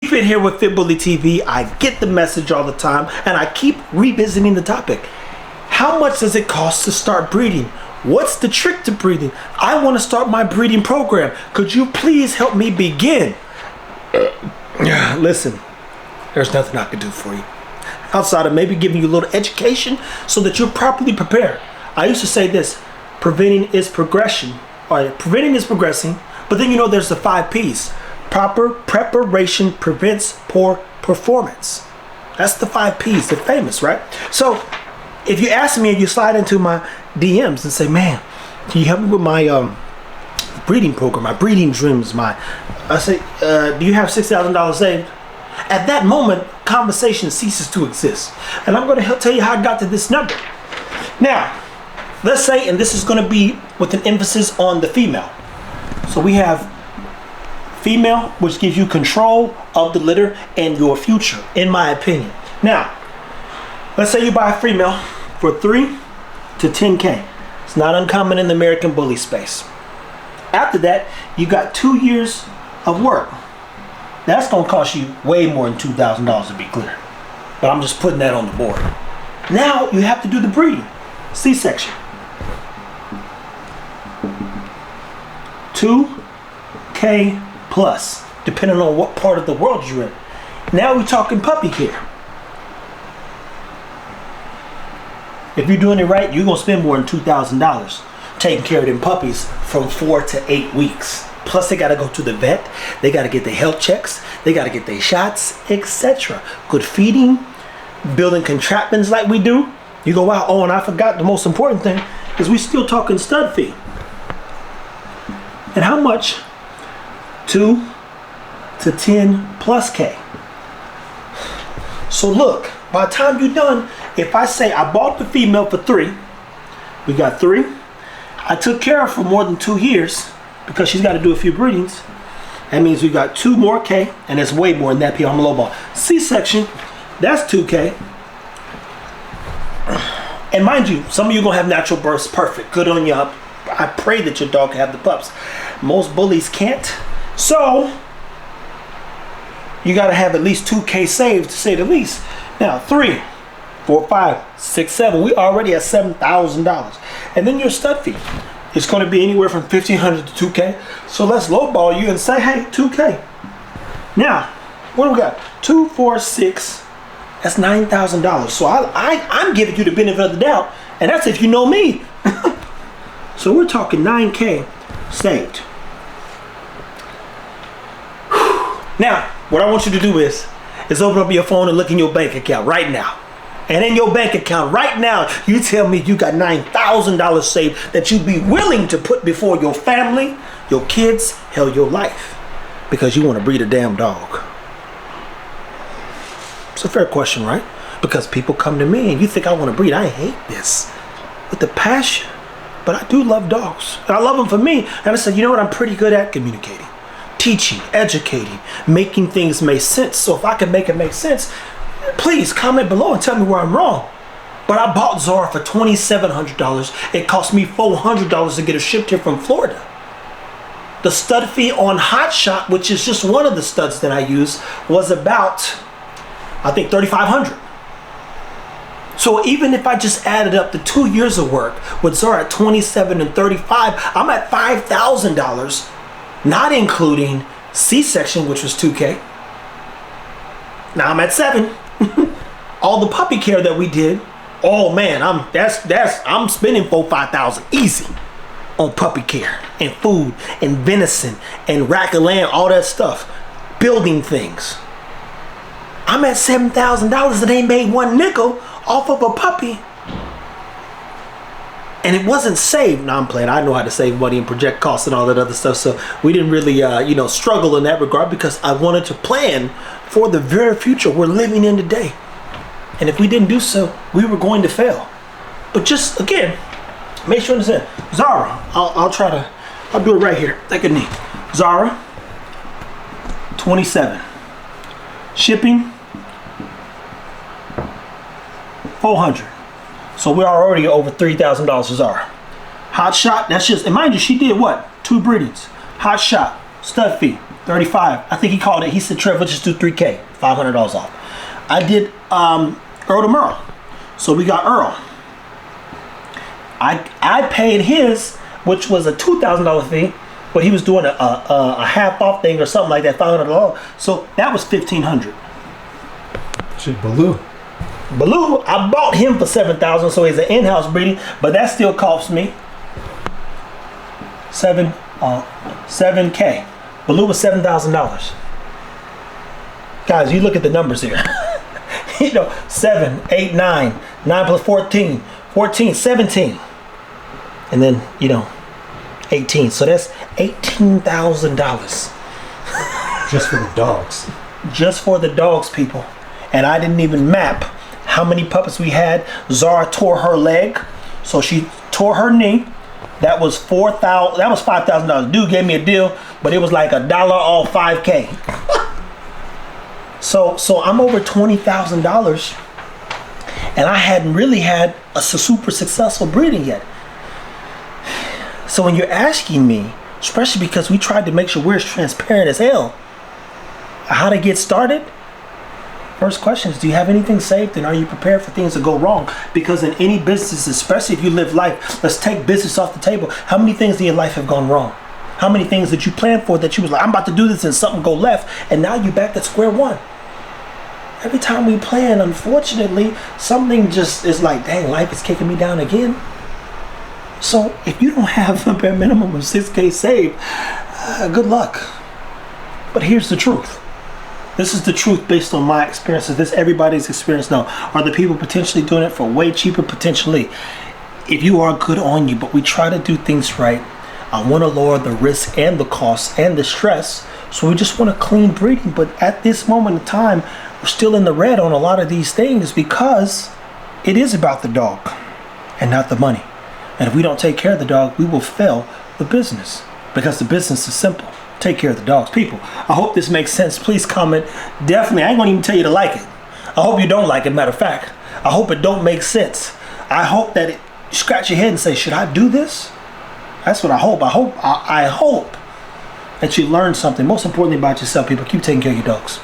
Fit here with Fit Bully TV. I get the message all the time, and I keep revisiting the topic. How much does it cost to start breeding? What's the trick to breeding? I want to start my breeding program. Could you please help me begin? Listen, there's nothing I can do for you outside of maybe giving you a little education so that you're properly prepared. I used to say this: preventing is progression. Preventing is progressing, but then there's the 5 P's. Proper preparation prevents poor performance. That's the 5 P's. They're famous, right? So if you ask me and you slide into my DMs and say, man, can you help me with my breeding program, my breeding dreams, I say, do you have $6,000 saved? At that moment, conversation ceases to exist. And I'm going to tell you how I got to this number. Now, let's say, and this is going to be with an emphasis on the female. So we have female, which gives you control of the litter and your future, in my opinion. Now, let's say you buy a female for $3 to $10K. It's not uncommon in the American bully space. After that, you got 2 years of work. That's going to cost you way more than $2,000 to be clear. But I'm just putting that on the board. Now you have to do the breeding. C-section. $2K plus, depending on what part of the world you're in. Now we're talking puppy care. If you're doing it right, you're going to spend more than $2,000 taking care of them puppies from 4 to 8 weeks. Plus they got to go to the vet. They got to get their health checks. They got to get their shots, etc. Good feeding, building contraptions like we do. You go, wow, oh, and I forgot the most important thing is we still talking stud fee. And how much? 2 to 10 plus K. So look, by the time you're done, if I say I bought the female for $3, we got 3. I took care of her for more than 2 years because she's got to do a few breedings. That means we got 2 more K, and it's way more than that. I'm a low ball. C-section, that's 2K. And mind you, some of you gonna have natural births. Perfect, good on you. I pray that your dog can have the pups. Most bullies can't. So you got to have at least 2K saved, to say the least. Now 3, 4, 5, 6, 7. We already at $7,000, and then your stud fee. It's going to be anywhere from $1,500 to $2K. So let's lowball you and say, hey, $2K. Now, what do we got? 2, 4, 6. That's $9,000. So I'm giving you the benefit of the doubt, and that's if you know me. So we're talking 9K saved. Now, what I want you to do is open up your phone and look in your bank account right now. And in your bank account right now, you tell me you got $9,000 saved that you'd be willing to put before your family, your kids, hell, your life, because you want to breed a damn dog. It's a fair question, right? Because people come to me and you think I want to breed. I hate this with the passion, but I do love dogs. And I love them for me. And I said, you know what? I'm pretty good at communicating, teaching, educating, making things make sense. So if I can make it make sense, please comment below and tell me where I'm wrong. But I bought Zara for $2,700. It cost me $400 to get her shipped here from Florida. The stud fee on Hot Shot, which is just one of the studs that I use, was about, I think, $3,500. So even if I just added up the 2 years of work with Zara at $27 and $35, I'm at $5,000, not including C-section, which was $2K. Now I'm at $7. All the puppy care that we did, oh man, I'm spending $4,000-$5,000 easy on puppy care and food and venison and rack of lamb, all that stuff, building things. I'm at $7,000 and ain't made one nickel off of a puppy. And it wasn't saved. No, I'm playing. I know how to save money and project costs and all that other stuff. So we didn't really, struggle in that regard because I wanted to plan for the very future we're living in today. And if we didn't do so, we were going to fail. But just, again, make sure you understand. Zara, I'll do it right here. Take a knee. Zara, 27. Shipping, $400. So we're already over $3,000 for Zara. Hot Shot, that's just, and mind you, she did what? 2 breedings. Hot Shot, stud fee, $35. I think he called it, he said, Trevor, just do $3K, $500 off. I did Earl to Merle. So we got Earl. I paid his, which was a $2,000 fee, but he was doing a half off thing or something like that, $500. So that was $1,500. Shit, Baloo, I bought him for $7,000, so he's an in-house breeding, but that still cost me $7K. Baloo was $7,000. Guys, you look at the numbers here. 7, 8, 9, 9 plus 14, 17, and then 18. So that's $18,000 just for the dogs. Just for the dogs, people. And I didn't even map how many puppies we had. Zara tore her leg, so she tore her knee. That was $4,000. That was $5,000. Dude gave me a deal, but it was like $1 off $5K. So I'm over $20,000, and I hadn't really had a super successful breeding yet. So when you're asking me, especially because we tried to make sure we're as transparent as hell, how to get started, first question is, do you have anything saved, and are you prepared for things to go wrong? Because in any business, especially if you live life, let's take business off the table. How many things in your life have gone wrong? How many things that you planned for that you was like, I'm about to do this, and something go left, and now you're back at square one? Every time we plan, unfortunately, something just is like, dang, life is kicking me down again. So if you don't have a bare minimum of 6K saved, good luck. But here's the truth. This is the truth based on my experiences. This everybody's experience now. Are the people potentially doing it for way cheaper? Potentially. If you are, good on you. But we try to do things right. I want to lower the risk and the cost and the stress. So we just want a clean breeding. But at this moment in time, we're still in the red on a lot of these things because it is about the dog and not the money. And if we don't take care of the dog, we will fail the business, because the business is simple. Take care of the dogs. People, I hope this makes sense. Please comment. Definitely, I ain't gonna even tell you to like it. I hope you don't like it. Matter of fact, I hope it don't make sense. I hope that you scratch your head and say, should I do this? That's what I hope. I hope that you learn something. Most importantly about yourself, people. Keep taking care of your dogs.